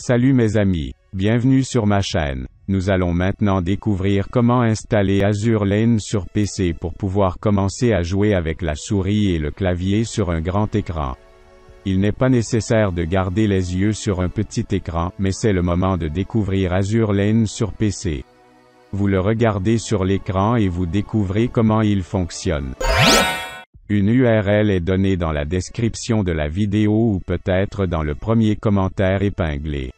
Salut mes amis, bienvenue sur ma chaîne. Nous allons maintenant découvrir comment installer Azur Lane sur PC pour pouvoir commencer à jouer avec la souris et le clavier sur un grand écran. Il n'est pas nécessaire de garder les yeux sur un petit écran, mais c'est le moment de découvrir Azur Lane sur PC. Vous le regardez sur l'écran et vous découvrez comment il fonctionne. Une URL est donnée dans la description de la vidéo ou peut-être dans le premier commentaire épinglé.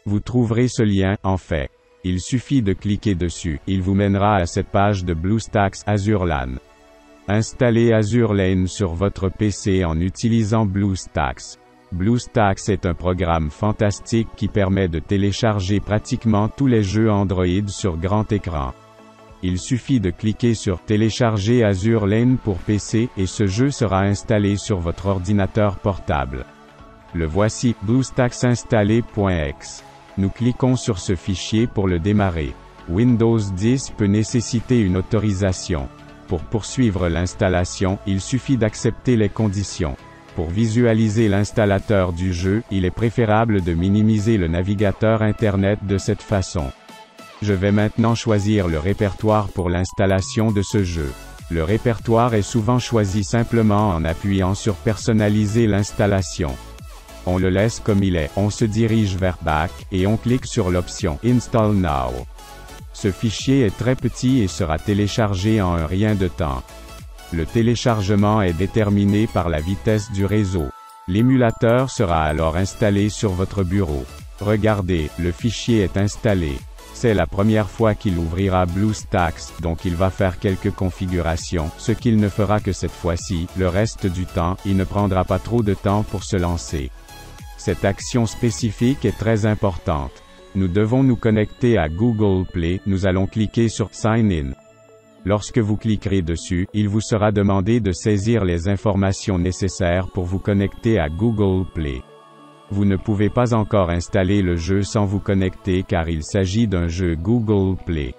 Vous trouverez ce lien, en fait. Il suffit de cliquer dessus, il vous mènera à cette page de BlueStacks Azur LAN. Installez Azur Lane sur votre PC en utilisant BlueStacks. BlueStacks est un programme fantastique qui permet de télécharger pratiquement tous les jeux Android sur grand écran. Il suffit de cliquer sur « Télécharger Azur Lane pour PC » et ce jeu sera installé sur votre ordinateur portable. Le voici, BlueStacksInstallé.exe. Nous cliquons sur ce fichier pour le démarrer. Windows 10 peut nécessiter une autorisation. Pour poursuivre l'installation, il suffit d'accepter les conditions. Pour visualiser l'installateur du jeu, il est préférable de minimiser le navigateur Internet de cette façon. Je vais maintenant choisir le répertoire pour l'installation de ce jeu. Le répertoire est souvent choisi simplement en appuyant sur Personnaliser l'installation. On le laisse comme il est, on se dirige vers Back, et on clique sur l'option Install Now. Ce fichier est très petit et sera téléchargé en un rien de temps. Le téléchargement est déterminé par la vitesse du réseau. L'émulateur sera alors installé sur votre bureau. Regardez, le fichier est installé. C'est la première fois qu'il ouvrira BlueStacks, donc il va faire quelques configurations, ce qu'il ne fera que cette fois-ci. Le reste du temps, il ne prendra pas trop de temps pour se lancer. Cette action spécifique est très importante. Nous devons nous connecter à Google Play, nous allons cliquer sur Sign In. Lorsque vous cliquerez dessus, il vous sera demandé de saisir les informations nécessaires pour vous connecter à Google Play. Vous ne pouvez pas encore installer le jeu sans vous connecter car il s'agit d'un jeu Google Play.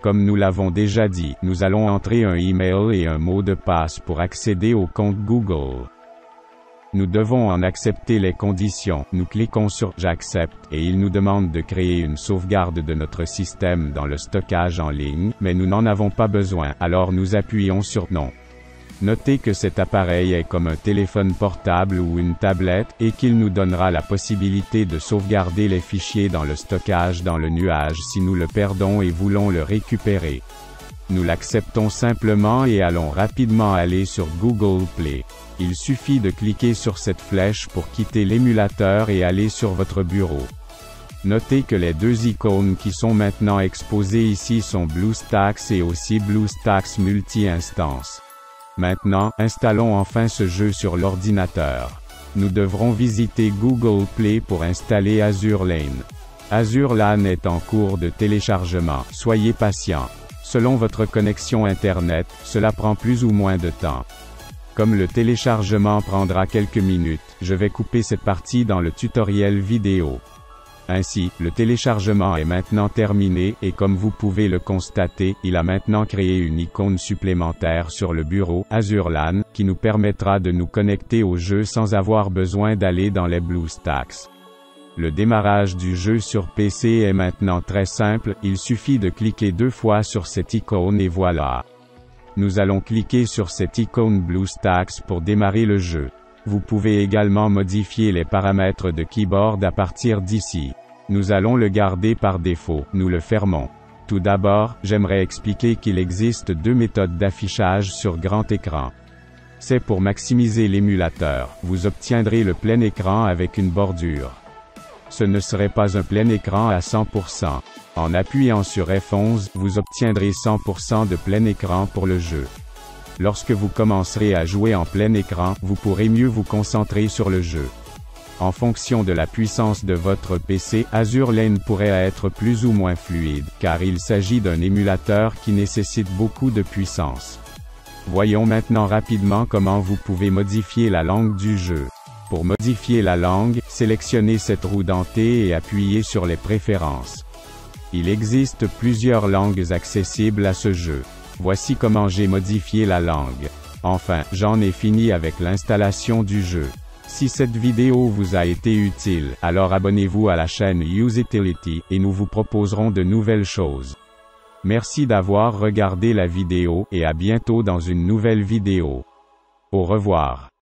Comme nous l'avons déjà dit, nous allons entrer un email et un mot de passe pour accéder au compte Google. Nous devons en accepter les conditions. Nous cliquons sur « J'accepte » et il nous demande de créer une sauvegarde de notre système dans le stockage en ligne, mais nous n'en avons pas besoin, alors nous appuyons sur « Non ». Notez que cet appareil est comme un téléphone portable ou une tablette, et qu'il nous donnera la possibilité de sauvegarder les fichiers dans le stockage dans le nuage si nous le perdons et voulons le récupérer. Nous l'acceptons simplement et allons rapidement aller sur Google Play. Il suffit de cliquer sur cette flèche pour quitter l'émulateur et aller sur votre bureau. Notez que les deux icônes qui sont maintenant exposées ici sont BlueStacks et aussi BlueStacks Multi-Instance. Maintenant, installons enfin ce jeu sur l'ordinateur. Nous devrons visiter Google Play pour installer Azur Lane. Azur LAN est en cours de téléchargement, soyez patient. Selon votre connexion Internet, cela prend plus ou moins de temps. Comme le téléchargement prendra quelques minutes, je vais couper cette partie dans le tutoriel vidéo. Ainsi, le téléchargement est maintenant terminé et comme vous pouvez le constater, il a maintenant créé une icône supplémentaire sur le bureau Azur LAN, qui nous permettra de nous connecter au jeu sans avoir besoin d'aller dans les BlueStacks. Le démarrage du jeu sur PC est maintenant très simple, il suffit de cliquer 2 fois sur cette icône et voilà. Nous allons cliquer sur cette icône BlueStacks pour démarrer le jeu. Vous pouvez également modifier les paramètres de keyboard à partir d'ici. Nous allons le garder par défaut, nous le fermons. Tout d'abord, j'aimerais expliquer qu'il existe 2 méthodes d'affichage sur grand écran. C'est pour maximiser l'émulateur, vous obtiendrez le plein écran avec une bordure. Ce ne serait pas un plein écran à 100%. En appuyant sur F11, vous obtiendrez 100% de plein écran pour le jeu. Lorsque vous commencerez à jouer en plein écran, vous pourrez mieux vous concentrer sur le jeu. En fonction de la puissance de votre PC, Azur Lane pourrait être plus ou moins fluide, car il s'agit d'un émulateur qui nécessite beaucoup de puissance. Voyons maintenant rapidement comment vous pouvez modifier la langue du jeu. Pour modifier la langue, sélectionnez cette roue dentée et appuyez sur les préférences. Il existe plusieurs langues accessibles à ce jeu. Voici comment j'ai modifié la langue. Enfin, j'en ai fini avec l'installation du jeu. Si cette vidéo vous a été utile, alors abonnez-vous à la chaîne Usability, et nous vous proposerons de nouvelles choses. Merci d'avoir regardé la vidéo, et à bientôt dans une nouvelle vidéo. Au revoir.